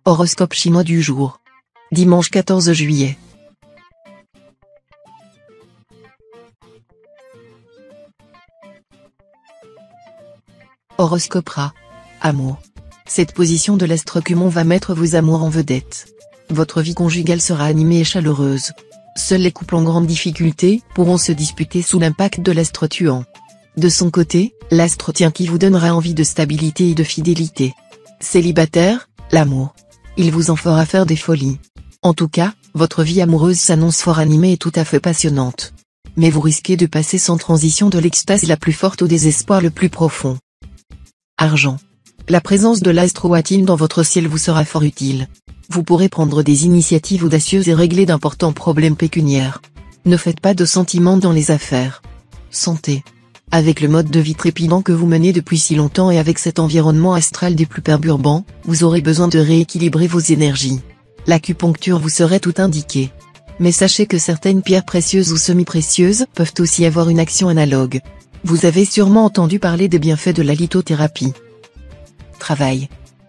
Horoscope chinois du jour. Dimanche 14 juillet. Horoscope Rat. Amour. Cette position de l'astre Cumon va mettre vos amours en vedette. Votre vie conjugale sera animée et chaleureuse. Seuls les couples en grande difficulté pourront se disputer sous l'impact de l'astre Tuant. De son côté, l'astre Tien qui vous donnera envie de stabilité et de fidélité. Célibataire, l'amour. Il vous en fera faire des folies. En tout cas, votre vie amoureuse s'annonce fort animée et tout à fait passionnante. Mais vous risquez de passer sans transition de l'extase la plus forte au désespoir le plus profond. Argent. La présence de l'astre Ouatine dans votre ciel vous sera fort utile. Vous pourrez prendre des initiatives audacieuses et régler d'importants problèmes pécuniaires. Ne faites pas de sentiments dans les affaires. Santé. Avec le mode de vie trépidant que vous menez depuis si longtemps et avec cet environnement astral des plus perturbants, vous aurez besoin de rééquilibrer vos énergies. L'acupuncture vous serait tout indiquée. Mais sachez que certaines pierres précieuses ou semi-précieuses peuvent aussi avoir une action analogue. Vous avez sûrement entendu parler des bienfaits de la lithothérapie. Travail.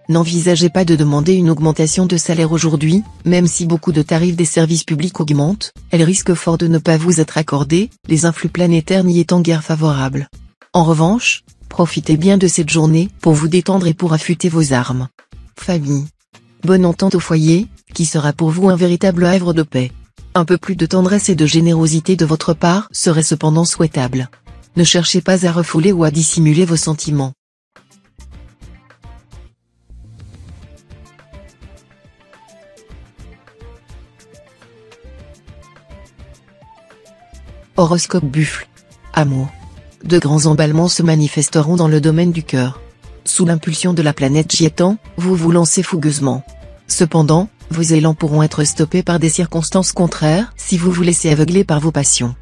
N'envisagez pas de demander une augmentation de salaire aujourd'hui, même si beaucoup de tarifs des services publics augmentent, elle risque fort de ne pas vous être accordée, les influx planétaires n'y étant guère favorables. En revanche, profitez bien de cette journée pour vous détendre et pour affûter vos armes. Famille. Bonne entente au foyer, qui sera pour vous un véritable havre de paix. Un peu plus de tendresse et de générosité de votre part serait cependant souhaitable. Ne cherchez pas à refouler ou à dissimuler vos sentiments. Horoscope Buffle. Amour. De grands emballements se manifesteront dans le domaine du cœur. Sous l'impulsion de la planète Jiétan, vous vous lancez fougueusement. Cependant, vos élans pourront être stoppés par des circonstances contraires si vous vous laissez aveugler par vos passions.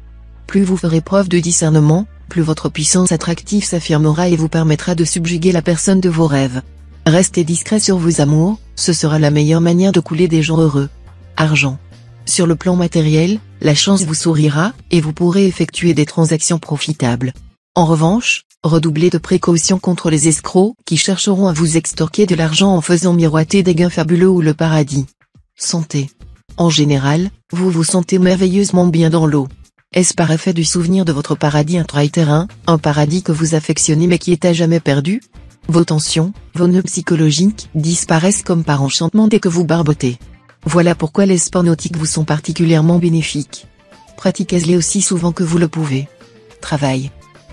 Plus vous ferez preuve de discernement, plus votre puissance attractive s'affirmera et vous permettra de subjuguer la personne de vos rêves. Restez discret sur vos amours, ce sera la meilleure manière de couler des jours heureux. Argent. Sur le plan matériel, la chance vous sourira, et vous pourrez effectuer des transactions profitables. En revanche, redoublez de précautions contre les escrocs qui chercheront à vous extorquer de l'argent en faisant miroiter des gains fabuleux ou le paradis. Santé. En général, vous vous sentez merveilleusement bien dans l'eau. Est-ce par effet du souvenir de votre paradis intra-terrain, un paradis que vous affectionnez mais qui est à jamais perdu? Vos tensions, vos nœuds psychologiques disparaissent comme par enchantement dès que vous barbotez. Voilà pourquoi les sports nautiques vous sont particulièrement bénéfiques. Pratiquez-les aussi souvent que vous le pouvez. Travail.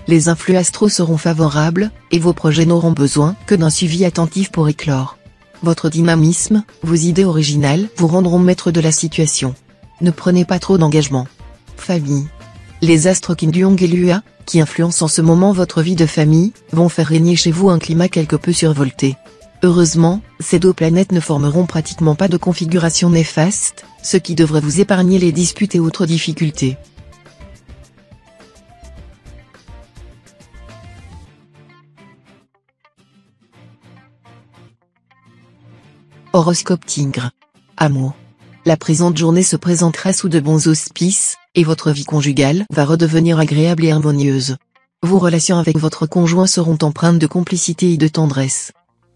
Les influx astraux seront favorables, et vos projets n'auront besoin que d'un suivi attentif pour éclore. Votre dynamisme, vos idées originales vous rendront maître de la situation. Ne prenez pas trop d'engagement. Famille. Les astres Kin Duong et Lua, qui influencent en ce moment votre vie de famille, vont faire régner chez vous un climat quelque peu survolté. Heureusement, ces deux planètes ne formeront pratiquement pas de configuration néfaste, ce qui devrait vous épargner les disputes et autres difficultés. Horoscope Tigre. Amour. La présente journée se présentera sous de bons auspices, et votre vie conjugale va redevenir agréable et harmonieuse. Vos relations avec votre conjoint seront empreintes de complicité et de tendresse.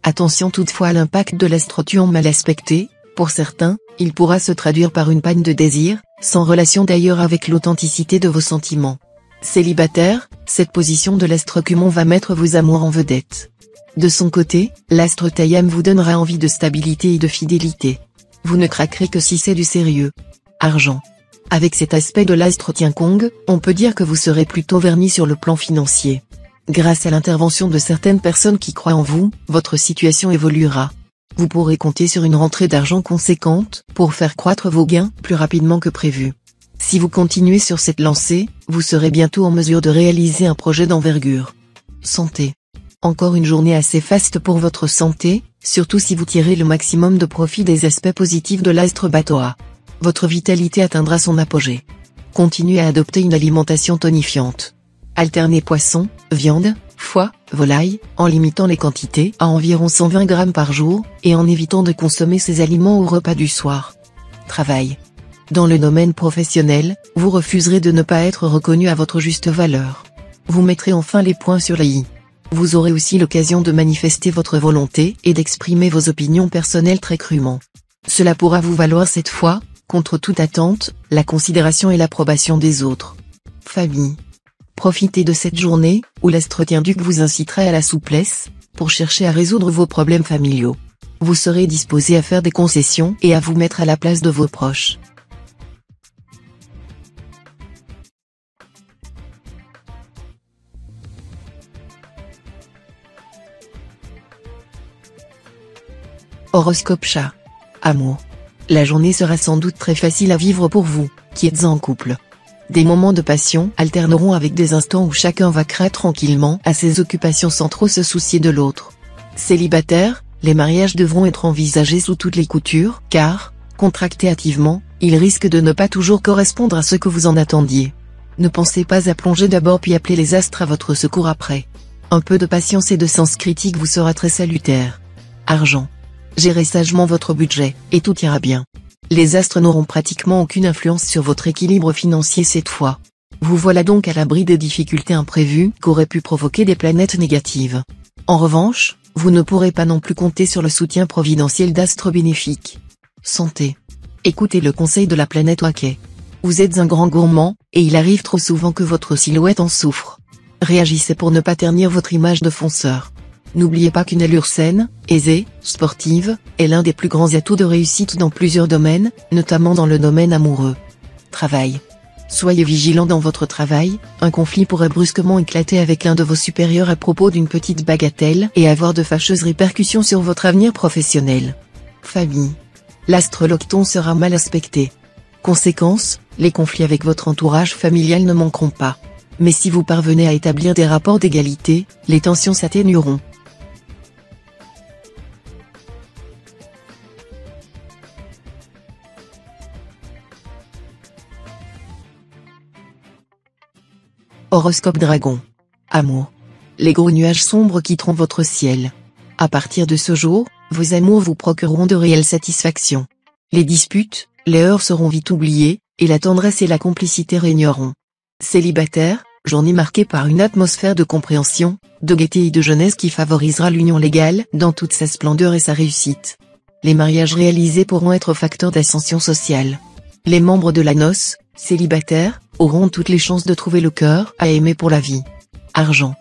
Attention toutefois à l'impact de l'astre Tuant mal aspecté, pour certains, il pourra se traduire par une panne de désir, sans relation d'ailleurs avec l'authenticité de vos sentiments. Célibataire, cette position de l'astre Cumon va mettre vos amours en vedette. De son côté, l'astre Taïam vous donnera envie de stabilité et de fidélité. Vous ne craquerez que si c'est du sérieux. Argent. Avec cet aspect de l'astre Tiankong, on peut dire que vous serez plutôt verni sur le plan financier. Grâce à l'intervention de certaines personnes qui croient en vous, votre situation évoluera. Vous pourrez compter sur une rentrée d'argent conséquente pour faire croître vos gains plus rapidement que prévu. Si vous continuez sur cette lancée, vous serez bientôt en mesure de réaliser un projet d'envergure. Santé. Encore une journée assez faste pour votre santé, surtout si vous tirez le maximum de profit des aspects positifs de l'astre Batoa. Votre vitalité atteindra son apogée. Continuez à adopter une alimentation tonifiante. Alternez poisson, viande, foie, volaille, en limitant les quantités à environ 120 grammes par jour, et en évitant de consommer ces aliments au repas du soir. Travail. Dans le domaine professionnel, vous refuserez de ne pas être reconnu à votre juste valeur. Vous mettrez enfin les points sur les i. Vous aurez aussi l'occasion de manifester votre volonté et d'exprimer vos opinions personnelles très crûment. Cela pourra vous valoir cette fois, contre toute attente, la considération et l'approbation des autres. Famille. Profitez de cette journée, où l'astre Duc vous incitera à la souplesse, pour chercher à résoudre vos problèmes familiaux. Vous serez disposé à faire des concessions et à vous mettre à la place de vos proches. Horoscope Chat. Amour. La journée sera sans doute très facile à vivre pour vous, qui êtes en couple. Des moments de passion alterneront avec des instants où chacun vaquera tranquillement à ses occupations sans trop se soucier de l'autre. Célibataires, les mariages devront être envisagés sous toutes les coutures, car, contractés hâtivement, ils risquent de ne pas toujours correspondre à ce que vous en attendiez. Ne pensez pas à plonger d'abord puis appeler les astres à votre secours après. Un peu de patience et de sens critique vous sera très salutaire. Argent. Gérez sagement votre budget, et tout ira bien. Les astres n'auront pratiquement aucune influence sur votre équilibre financier cette fois. Vous voilà donc à l'abri des difficultés imprévues qu'auraient pu provoquer des planètes négatives. En revanche, vous ne pourrez pas non plus compter sur le soutien providentiel d'astres bénéfiques. Santé. Écoutez le conseil de la planète Hockey. Vous êtes un grand gourmand, et il arrive trop souvent que votre silhouette en souffre. Réagissez pour ne pas ternir votre image de fonceur. N'oubliez pas qu'une allure saine, aisée, sportive, est l'un des plus grands atouts de réussite dans plusieurs domaines, notamment dans le domaine amoureux. Travail. Soyez vigilant dans votre travail, un conflit pourrait brusquement éclater avec l'un de vos supérieurs à propos d'une petite bagatelle et avoir de fâcheuses répercussions sur votre avenir professionnel. Famille. L'astre Locton sera mal aspecté. Conséquence, les conflits avec votre entourage familial ne manqueront pas. Mais si vous parvenez à établir des rapports d'égalité, les tensions s'atténueront. Horoscope Dragon. Amour. Les gros nuages sombres quitteront votre ciel. À partir de ce jour, vos amours vous procureront de réelles satisfactions. Les disputes, les heurts seront vite oubliés, et la tendresse et la complicité régneront. Célibataire, journée marquée par une atmosphère de compréhension, de gaieté et de jeunesse qui favorisera l'union légale dans toute sa splendeur et sa réussite. Les mariages réalisés pourront être facteurs d'ascension sociale. Les membres de la noce, célibataires, auront toutes les chances de trouver le cœur à aimer pour la vie. Argent.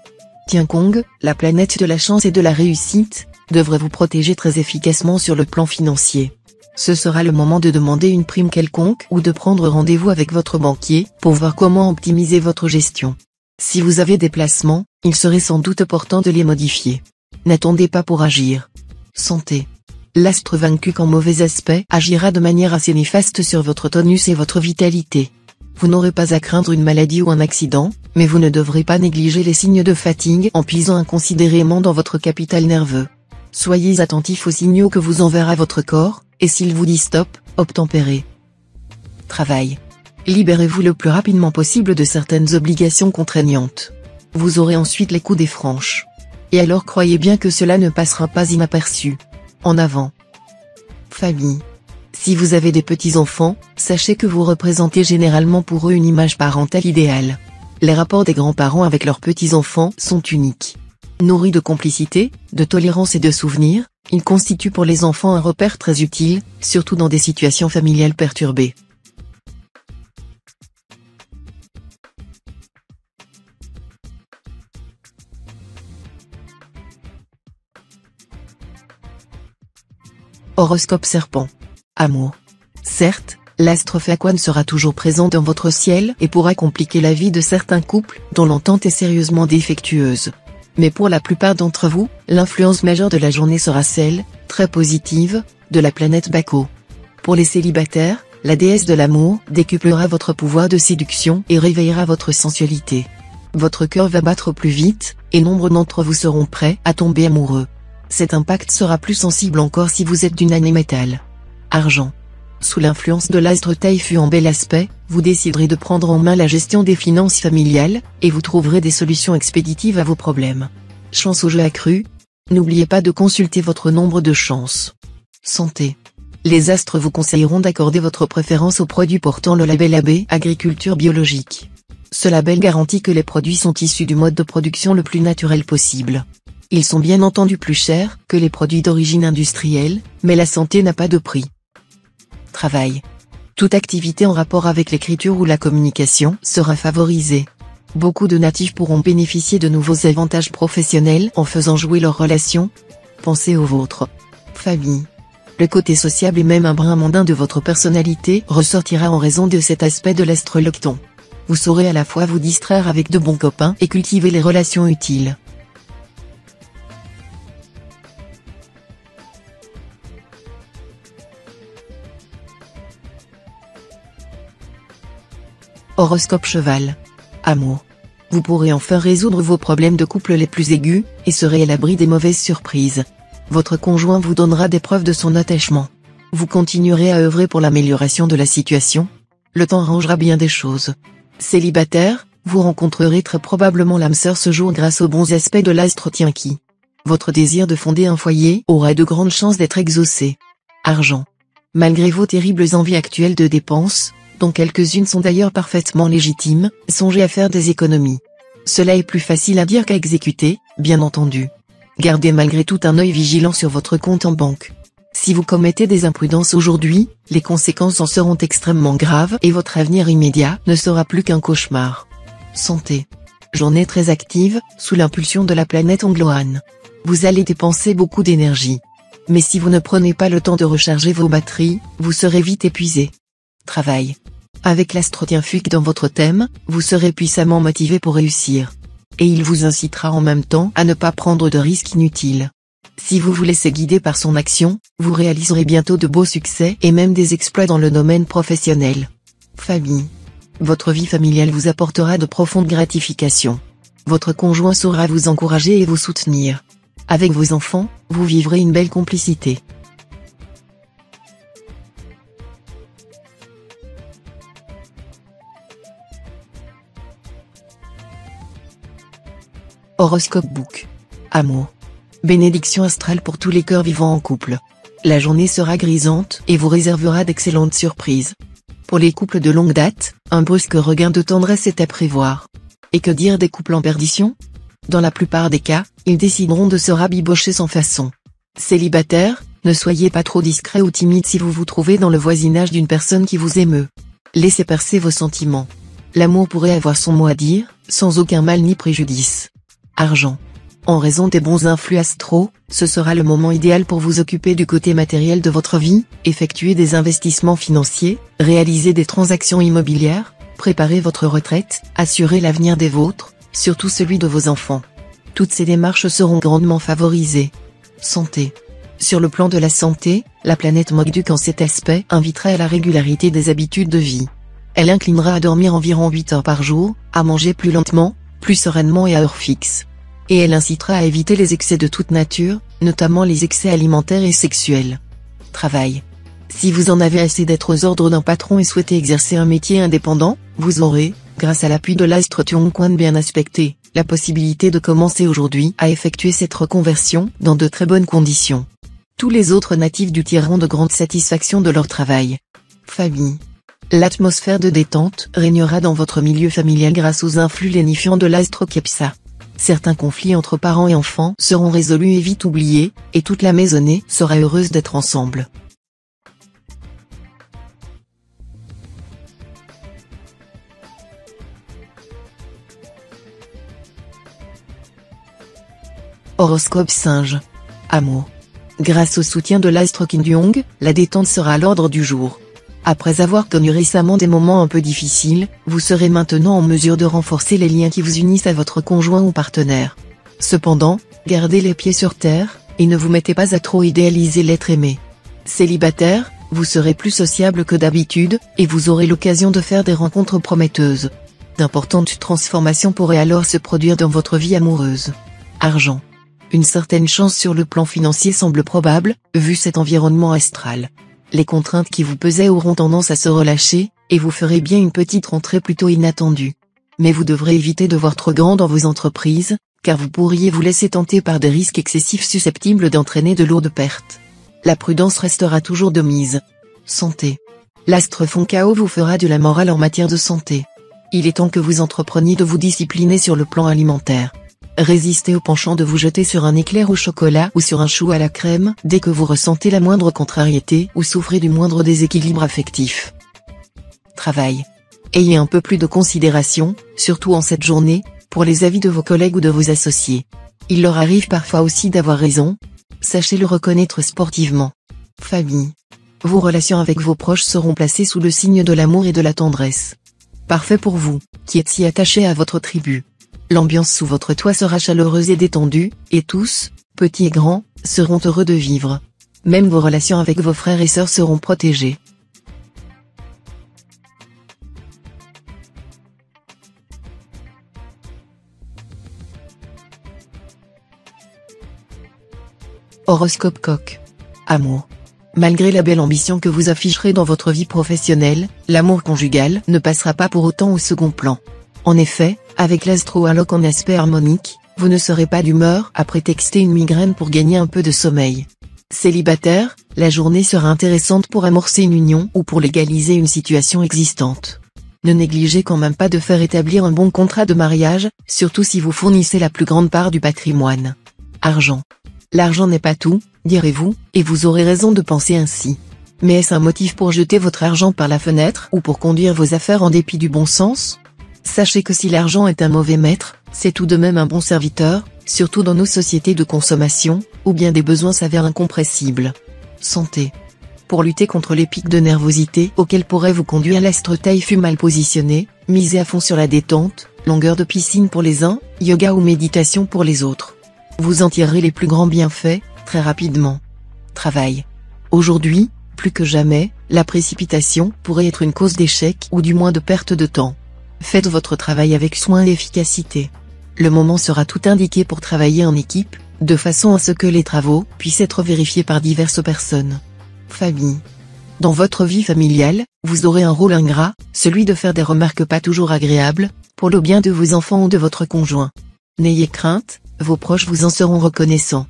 Tiankong, la planète de la chance et de la réussite, devrait vous protéger très efficacement sur le plan financier. Ce sera le moment de demander une prime quelconque ou de prendre rendez-vous avec votre banquier pour voir comment optimiser votre gestion. Si vous avez des placements, il serait sans doute opportun de les modifier. N'attendez pas pour agir. Santé. L'astre vaincu qu'en mauvais aspect agira de manière assez néfaste sur votre tonus et votre vitalité. Vous n'aurez pas à craindre une maladie ou un accident, mais vous ne devrez pas négliger les signes de fatigue en puisant inconsidérément dans votre capital nerveux. Soyez attentif aux signaux que vous enverra votre corps, et s'il vous dit stop, obtempérez. Travail. Libérez-vous le plus rapidement possible de certaines obligations contraignantes. Vous aurez ensuite les coups des franches. Et alors croyez bien que cela ne passera pas inaperçu. En avant. Famille. Si vous avez des petits-enfants, sachez que vous représentez généralement pour eux une image parentale idéale. Les rapports des grands-parents avec leurs petits-enfants sont uniques. Nourris de complicité, de tolérance et de souvenirs, ils constituent pour les enfants un repère très utile, surtout dans des situations familiales perturbées. Horoscope Serpent. Amour. Certes, l'astre Faquan sera toujours présent dans votre ciel et pourra compliquer la vie de certains couples dont l'entente est sérieusement défectueuse. Mais pour la plupart d'entre vous, l'influence majeure de la journée sera celle, très positive, de la planète Baco. Pour les célibataires, la déesse de l'amour décuplera votre pouvoir de séduction et réveillera votre sensualité. Votre cœur va battre plus vite, et nombre d'entre vous seront prêts à tomber amoureux. Cet impact sera plus sensible encore si vous êtes d'une année métal. Argent. Sous l'influence de l'astre Taifu en bel aspect, vous déciderez de prendre en main la gestion des finances familiales, et vous trouverez des solutions expéditives à vos problèmes. Chance au jeu accru. N'oubliez pas de consulter votre nombre de chances. Santé. Les astres vous conseilleront d'accorder votre préférence aux produits portant le label AB Agriculture biologique. Ce label garantit que les produits sont issus du mode de production le plus naturel possible. Ils sont bien entendu plus chers que les produits d'origine industrielle, mais la santé n'a pas de prix. Travail. Toute activité en rapport avec l'écriture ou la communication sera favorisée. Beaucoup de natifs pourront bénéficier de nouveaux avantages professionnels en faisant jouer leurs relations. Pensez aux vôtres. Famille. Le côté sociable et même un brin mondain de votre personnalité ressortira en raison de cet aspect de l'astrolocton. Vous saurez à la fois vous distraire avec de bons copains et cultiver les relations utiles. Horoscope Cheval. Amour. Vous pourrez enfin résoudre vos problèmes de couple les plus aigus, et serez à l'abri des mauvaises surprises. Votre conjoint vous donnera des preuves de son attachement. Vous continuerez à œuvrer pour l'amélioration de la situation. Le temps rangera bien des choses. Célibataire, vous rencontrerez très probablement l'âme sœur ce jour grâce aux bons aspects de l'astre Tienki. Votre désir de fonder un foyer aura de grandes chances d'être exaucé. Argent. Malgré vos terribles envies actuelles de dépenses, dont quelques-unes sont d'ailleurs parfaitement légitimes, songez à faire des économies. Cela est plus facile à dire qu'à exécuter, bien entendu. Gardez malgré tout un œil vigilant sur votre compte en banque. Si vous commettez des imprudences aujourd'hui, les conséquences en seront extrêmement graves et votre avenir immédiat ne sera plus qu'un cauchemar. Santé. Journée très active, sous l'impulsion de la planète Angloane. Vous allez dépenser beaucoup d'énergie. Mais si vous ne prenez pas le temps de recharger vos batteries, vous serez vite épuisé. Travail. Avec l'astre Tienfuc dans votre thème, vous serez puissamment motivé pour réussir. Et il vous incitera en même temps à ne pas prendre de risques inutiles. Si vous vous laissez guider par son action, vous réaliserez bientôt de beaux succès et même des exploits dans le domaine professionnel. Famille. Votre vie familiale vous apportera de profondes gratifications. Votre conjoint saura vous encourager et vous soutenir. Avec vos enfants, vous vivrez une belle complicité. Horoscope Book. Amour. Bénédiction astrale pour tous les cœurs vivants en couple. La journée sera grisante et vous réservera d'excellentes surprises. Pour les couples de longue date, un brusque regain de tendresse est à prévoir. Et que dire des couples en perdition? Dans la plupart des cas, ils décideront de se rabibocher sans façon. Célibataire, ne soyez pas trop discret ou timide si vous vous trouvez dans le voisinage d'une personne qui vous émeut. Laissez percer vos sentiments. L'amour pourrait avoir son mot à dire, sans aucun mal ni préjudice. Argent. En raison des bons influx astraux, ce sera le moment idéal pour vous occuper du côté matériel de votre vie, effectuer des investissements financiers, réaliser des transactions immobilières, préparer votre retraite, assurer l'avenir des vôtres, surtout celui de vos enfants. Toutes ces démarches seront grandement favorisées. Santé. Sur le plan de la santé, la planète Mogduk en cet aspect invitera à la régularité des habitudes de vie. Elle inclinera à dormir environ 8 heures par jour, à manger plus lentement, plus sereinement et à heure fixe. Et elle incitera à éviter les excès de toute nature, notamment les excès alimentaires et sexuels. Travail. Si vous en avez assez d'être aux ordres d'un patron et souhaitez exercer un métier indépendant, vous aurez, grâce à l'appui de l'astre Tiongquan bien aspecté, la possibilité de commencer aujourd'hui à effectuer cette reconversion dans de très bonnes conditions. Tous les autres natifs du tireront de grandes satisfactions de leur travail. Famille. L'atmosphère de détente régnera dans votre milieu familial grâce aux influx lénifiants de l'astre Kepsa. Certains conflits entre parents et enfants seront résolus et vite oubliés, et toute la maisonnée sera heureuse d'être ensemble. Horoscope Singe. Amour. Grâce au soutien de l'astre Kim Jong, la détente sera à l'ordre du jour. Après avoir connu récemment des moments un peu difficiles, vous serez maintenant en mesure de renforcer les liens qui vous unissent à votre conjoint ou partenaire. Cependant, gardez les pieds sur terre, et ne vous mettez pas à trop idéaliser l'être aimé. Célibataire, vous serez plus sociable que d'habitude, et vous aurez l'occasion de faire des rencontres prometteuses. D'importantes transformations pourraient alors se produire dans votre vie amoureuse. Argent. Une certaine chance sur le plan financier semble probable, vu cet environnement astral. Les contraintes qui vous pesaient auront tendance à se relâcher, et vous ferez bien une petite rentrée plutôt inattendue. Mais vous devrez éviter de voir trop grand dans vos entreprises, car vous pourriez vous laisser tenter par des risques excessifs susceptibles d'entraîner de lourdes pertes. La prudence restera toujours de mise. Santé. L'astre Foncao vous fera de la morale en matière de santé. Il est temps que vous entrepreniez de vous discipliner sur le plan alimentaire. Résistez au penchant de vous jeter sur un éclair au chocolat ou sur un chou à la crème dès que vous ressentez la moindre contrariété ou souffrez du moindre déséquilibre affectif. Travail. Ayez un peu plus de considération, surtout en cette journée, pour les avis de vos collègues ou de vos associés. Il leur arrive parfois aussi d'avoir raison. Sachez le reconnaître sportivement. Famille. Vos relations avec vos proches seront placées sous le signe de l'amour et de la tendresse. Parfait pour vous, qui êtes si attaché à votre tribu. L'ambiance sous votre toit sera chaleureuse et détendue, et tous, petits et grands, seront heureux de vivre. Même vos relations avec vos frères et sœurs seront protégées. Horoscope Coq. Amour. Malgré la belle ambition que vous afficherez dans votre vie professionnelle, l'amour conjugal ne passera pas pour autant au second plan. En effet, avec l'astro-alloc en aspect harmonique, vous ne serez pas d'humeur à prétexter une migraine pour gagner un peu de sommeil. Célibataire, la journée sera intéressante pour amorcer une union ou pour légaliser une situation existante. Ne négligez quand même pas de faire établir un bon contrat de mariage, surtout si vous fournissez la plus grande part du patrimoine. Argent. L'argent n'est pas tout, direz-vous, et vous aurez raison de penser ainsi. Mais est-ce un motif pour jeter votre argent par la fenêtre ou pour conduire vos affaires en dépit du bon sens? Sachez que si l'argent est un mauvais maître, c'est tout de même un bon serviteur, surtout dans nos sociétés de consommation, où bien des besoins s'avèrent incompressibles. Santé. Pour lutter contre les pics de nervosité auxquels pourrait vous conduire l'astre Taillefu mal positionné, misez à fond sur la détente, longueur de piscine pour les uns, yoga ou méditation pour les autres. Vous en tirerez les plus grands bienfaits, très rapidement. Travail. Aujourd'hui, plus que jamais, la précipitation pourrait être une cause d'échec ou du moins de perte de temps. Faites votre travail avec soin et efficacité. Le moment sera tout indiqué pour travailler en équipe, de façon à ce que les travaux puissent être vérifiés par diverses personnes. Famille. Dans votre vie familiale, vous aurez un rôle ingrat, celui de faire des remarques pas toujours agréables, pour le bien de vos enfants ou de votre conjoint. N'ayez crainte, vos proches vous en seront reconnaissants.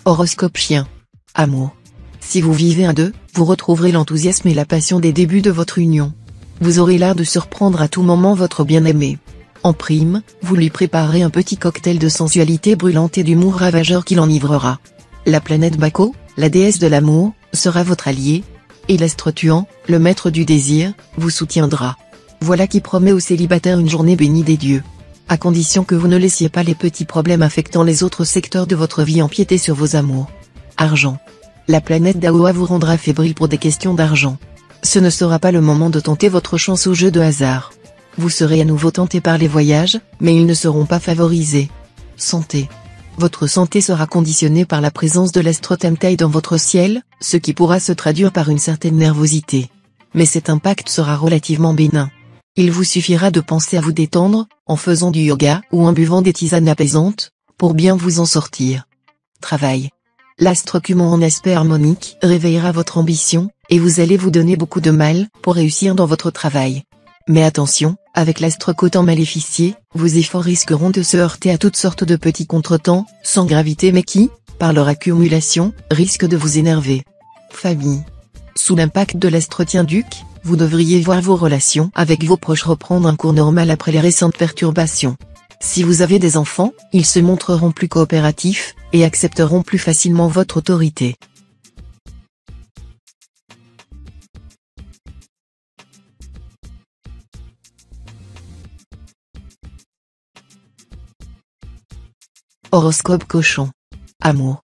Horoscope Chien. Amour. Si vous vivez à deux, vous retrouverez l'enthousiasme et la passion des débuts de votre union. Vous aurez l'art de surprendre à tout moment votre bien-aimé. En prime, vous lui préparerez un petit cocktail de sensualité brûlante et d'humour ravageur qui l'enivrera. La planète Baco, la déesse de l'amour, sera votre allié, et l'astre Tuan, le maître du désir, vous soutiendra. Voilà qui promet aux célibataires une journée bénie des dieux. À condition que vous ne laissiez pas les petits problèmes affectant les autres secteurs de votre vie empiéter sur vos amours. Argent. La planète Daoa vous rendra fébrile pour des questions d'argent. Ce ne sera pas le moment de tenter votre chance au jeu de hasard. Vous serez à nouveau tenté par les voyages, mais ils ne seront pas favorisés. Santé. Votre santé sera conditionnée par la présence de l'astre Tamtai dans votre ciel, ce qui pourra se traduire par une certaine nervosité. Mais cet impact sera relativement bénin. Il vous suffira de penser à vous détendre, en faisant du yoga ou en buvant des tisanes apaisantes, pour bien vous en sortir. Travail. L'astre Cumon en aspect harmonique réveillera votre ambition, et vous allez vous donner beaucoup de mal pour réussir dans votre travail. Mais attention, avec l'astre Cotan maléficié, vos efforts risqueront de se heurter à toutes sortes de petits contretemps, sans gravité mais qui, par leur accumulation, risquent de vous énerver. Famille. Sous l'impact de l'astre Tien-Duc, vous devriez voir vos relations avec vos proches reprendre un cours normal après les récentes perturbations. Si vous avez des enfants, ils se montreront plus coopératifs, et accepteront plus facilement votre autorité. Horoscope Cochon. Amour.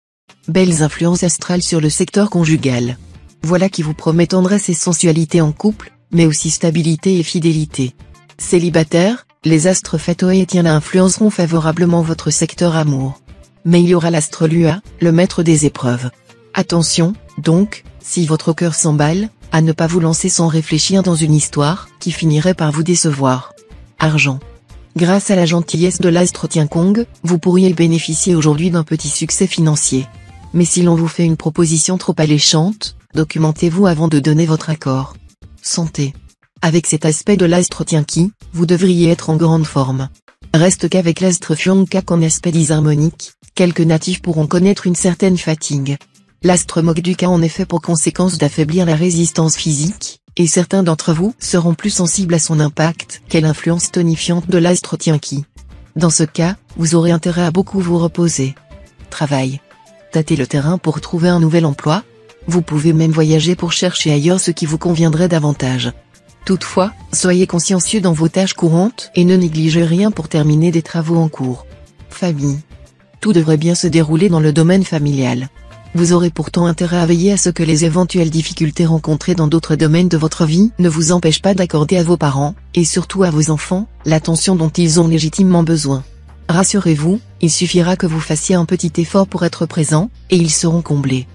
Belles influences astrales sur le secteur conjugal. Voilà qui vous promet tendresse et sensualité en couple, mais aussi stabilité et fidélité. Célibataire, les astres Fatoé et Tiana influenceront favorablement votre secteur amour. Mais il y aura l'astre Lua, le maître des épreuves. Attention, donc, si votre cœur s'emballe, à ne pas vous lancer sans réfléchir dans une histoire qui finirait par vous décevoir. Argent. Grâce à la gentillesse de l'astre Tiankong, vous pourriez bénéficier aujourd'hui d'un petit succès financier. Mais si l'on vous fait une proposition trop alléchante, documentez-vous avant de donner votre accord. Santé. Avec cet aspect de l'astre Tianqi, vous devriez être en grande forme. Reste qu'avec l'astre Fuangkak en aspect disharmonique, quelques natifs pourront connaître une certaine fatigue. L'astre Mogduk a en effet pour conséquence d'affaiblir la résistance physique, et certains d'entre vous seront plus sensibles à son impact qu'à l'influence tonifiante de l'astre Tienki. Dans ce cas, vous aurez intérêt à beaucoup vous reposer. Travail. Tâtez le terrain pour trouver un nouvel emploi. Vous pouvez même voyager pour chercher ailleurs ce qui vous conviendrait davantage. Toutefois, soyez consciencieux dans vos tâches courantes et ne négligez rien pour terminer des travaux en cours. Famille. Tout devrait bien se dérouler dans le domaine familial. Vous aurez pourtant intérêt à veiller à ce que les éventuelles difficultés rencontrées dans d'autres domaines de votre vie ne vous empêchent pas d'accorder à vos parents, et surtout à vos enfants, l'attention dont ils ont légitimement besoin. Rassurez-vous, il suffira que vous fassiez un petit effort pour être présent, et ils seront comblés.